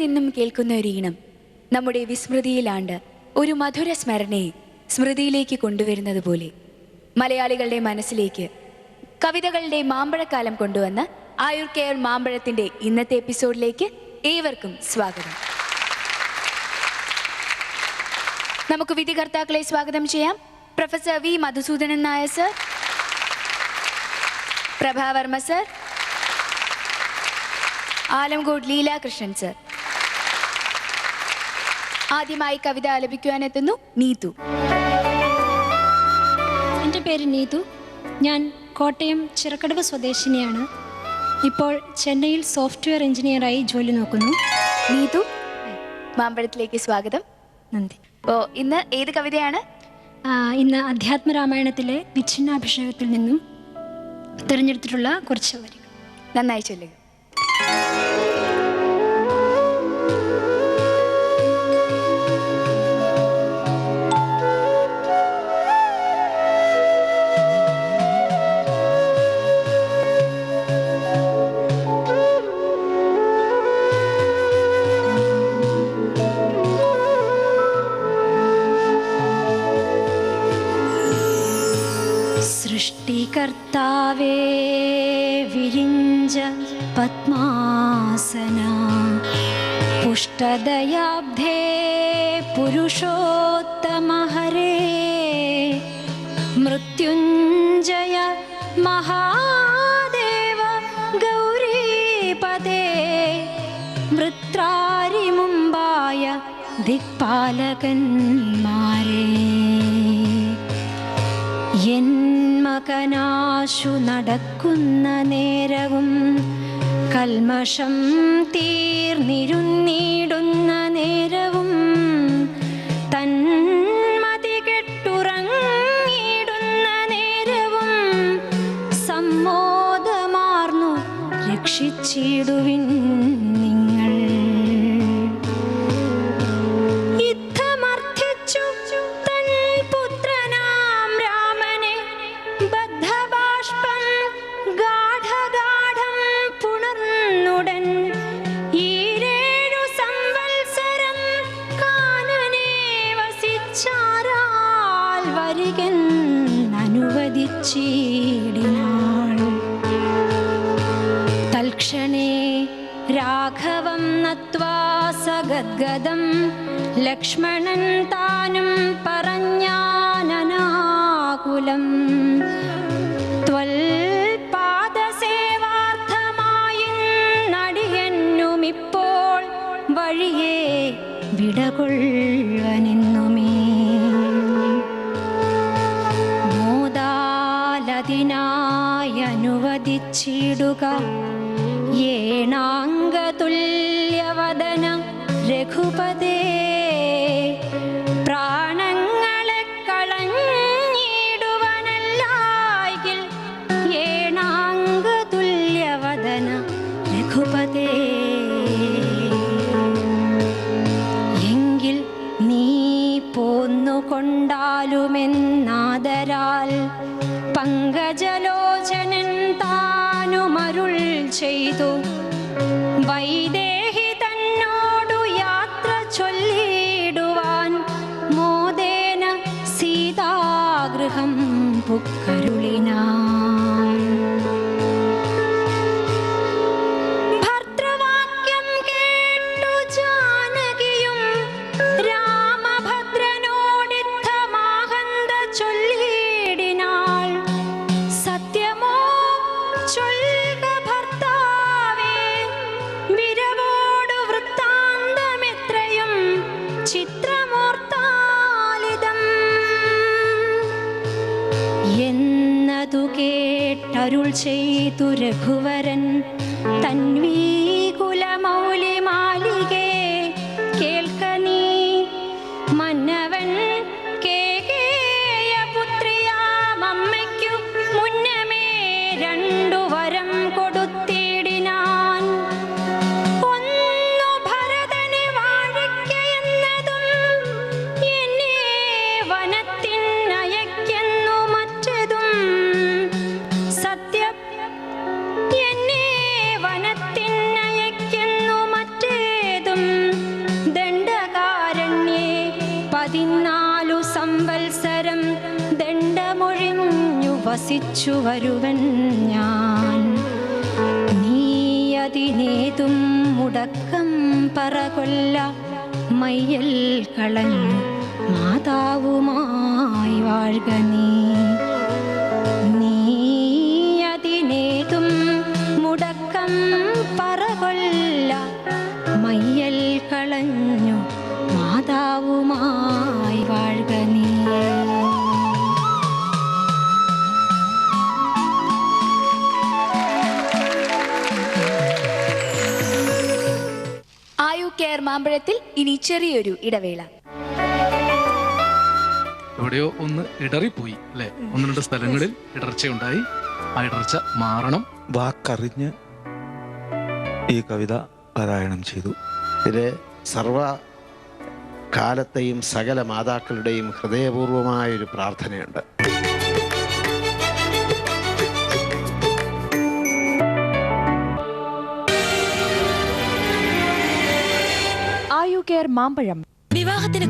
എന്നും കേൾക്കുന്ന ഒരു ഈണം നമ്മുടെ വിസ്മൃതിയിലാണ്ട് ഒരു മധുര സ്മരണയെ സ്മൃതിയിലേക്ക് കൊണ്ടുവരുന്നത് പോലെ മലയാളികളുടെ മനസ്സിലേക്ക് കവിതകളുടെ മാമ്പഴക്കാലം കൊണ്ടുവന്ന ആയുർ കെയർ മാമ്പഴത്തിന്റെ ഇന്നത്തെ എപ്പിസോഡിലേക്ക് ഏവർക്കും സ്വാഗതം. നമുക്ക് വിധികർത്താക്കളെ സ്വാഗതം ചെയ്യാം. Professor V Madhusoodanan Nair sir, Prabhavarma sir, Alamcode Leelakrishnan sir. ആദ്യമായി കവിത ആലപിക്കുവാനെത്തുന്നു നീതു. എൻ്റെ പേര് നീതു. ഞാൻ കോട്ടയം ചിറക്കടവ് സ്വദേശിനിയാണ്. ഇപ്പോൾ ചെന്നൈയിൽ സോഫ്റ്റ്വെയർ എഞ്ചിനീയറായി ജോലി നോക്കുന്നു. നീതു, മാമ്പഴത്തിലേക്ക് സ്വാഗതം. നന്ദി. അപ്പോൾ ഇന്ന് ഏത് കവിതയാണ്? ഇന്ന് അധ്യാത്മരാമായണത്തിലെ വിച്ഛിന്നാഭിഷേകത്തിൽ നിന്നും തിരഞ്ഞെടുത്തിട്ടുള്ള കുറച്ച് വരികൾ. നന്നായി ചൊല്ലുക. സൃഷ്ടികർത്താവേ വിരിഞ്ച പത്മാസന പുഷ്ടദയാബ്ധേ പുരുഷോത്തമ ഹരേ മൃത്യുഞ്ജയ മഹാദേവ ഗൗരീപദേ വൃത്രാരി മുമ്പായ ദിക്പാലകന്മാരേ മകനാശു നടക്കുന്ന നേരവും കൽമഷം തീർന്നിരുന്നിടുന്ന നേരവും തന്മതി കെട്ടുറങ്ങിടുന്ന നേരവും സമ്മോദമാർന്നു രക്ഷിച്ചിടുവിൻ നിങ്ങൾ. തൽക്ഷണേ രാഘവം നത്വാ സഗദ്ഗദം ലക്ഷ്മണൻ താനും പറഞ്ഞാനനാകുലം ത്വൽപാദസേവാർത്ഥമായി നടിയെന്നുമിപ്പോൾ വഴിയെ വിടകൊള്ളുവനെന്നുമേ അതിനായനുവദിച്ചിടുക ഏണാംഗതുല്യവദന രഘുപതേ പ്രാണങ്ങളെ കളഞ്ഞിടുവനല്ലായിൽ ഏണാംഗതുല്യവദന രഘുപതേ എങ്കിൽ നീ പോന്നുകൊണ്ടാലുമെന്നാദരാൽ പങ്കജലോചനൻ താനുമരുൾ ചെയ്തു വൈദേഹി തന്നോടു യാത്ര ചൊല്ലിടുവാൻ മോദേന സീതാഗൃഹം പുക്കരുളിനാൻ. ഭർത്തൃവാക്യം കേട്ടു ജാനകിയും രാമഭദ്രനോടിത്തമാഹന്ത ചൊല്ലിടിനാൾ. സത്യമോ ചൊൽക ഭർത്താവേ, വിരവോടു വൃത്താന്തമെത്രയും ചിത്രമോർത്താലിതം എന്നതു കേട്ടരുൾ ചെയ്തു രഘുവരൻ തൻവീകുലമൗലി മാലികേ കേൾക്ക നീ മന്നവൻ കേകേയപുത്രിയാമമ്മയ്ക്കു മുന്നമേ രണ്ടു വരം കൊടുത്തിടിനാൻ. ഒന്നു ഭരതനെ വാഴിക്കയെന്നതും എന്നെ വനത്തിനയക്കെന്നു മറ്റതും സത്യം എന്നെ വനത്തിനയക്കെന്നു തിരിച്ചു വരുവൻ ഞാൻ. നീ അതിനേതും മുടക്കം പറകൊല്ല, മയ്യൽ കളഞ്ഞു മാതാവുമായി വാഴ്ക നീ. നീ അതിനേതും മുടക്കം പറകൊല്ല, മയ്യൽ കളഞ്ഞു മാതാവുമായി വാഴ്ക നീ. ആയു കെയർ മാമ്പഴത്തിൽ ഇനി ചെറിയൊരു ഇടവേള. എവിടെയോ ഒന്ന് ഇടറിപ്പോയി അല്ലെ? ഒന്ന് രണ്ട് സ്ഥലങ്ങളിൽ ഇടർച്ചയുണ്ടായി. ആ ഇടർച്ച മാറണം. വാക്കറിഞ്ഞ് ഈ കവിത പാരായണം ചെയ്തു. ഇതിൽ സർവ കാലത്തെയും സകല മാതാക്കളുടെയും ഹൃദയപൂർവമായൊരു പ്രാർത്ഥനയുണ്ട്. ആയു കെയർ മാമ്പഴം. വിവാഹത്തിന്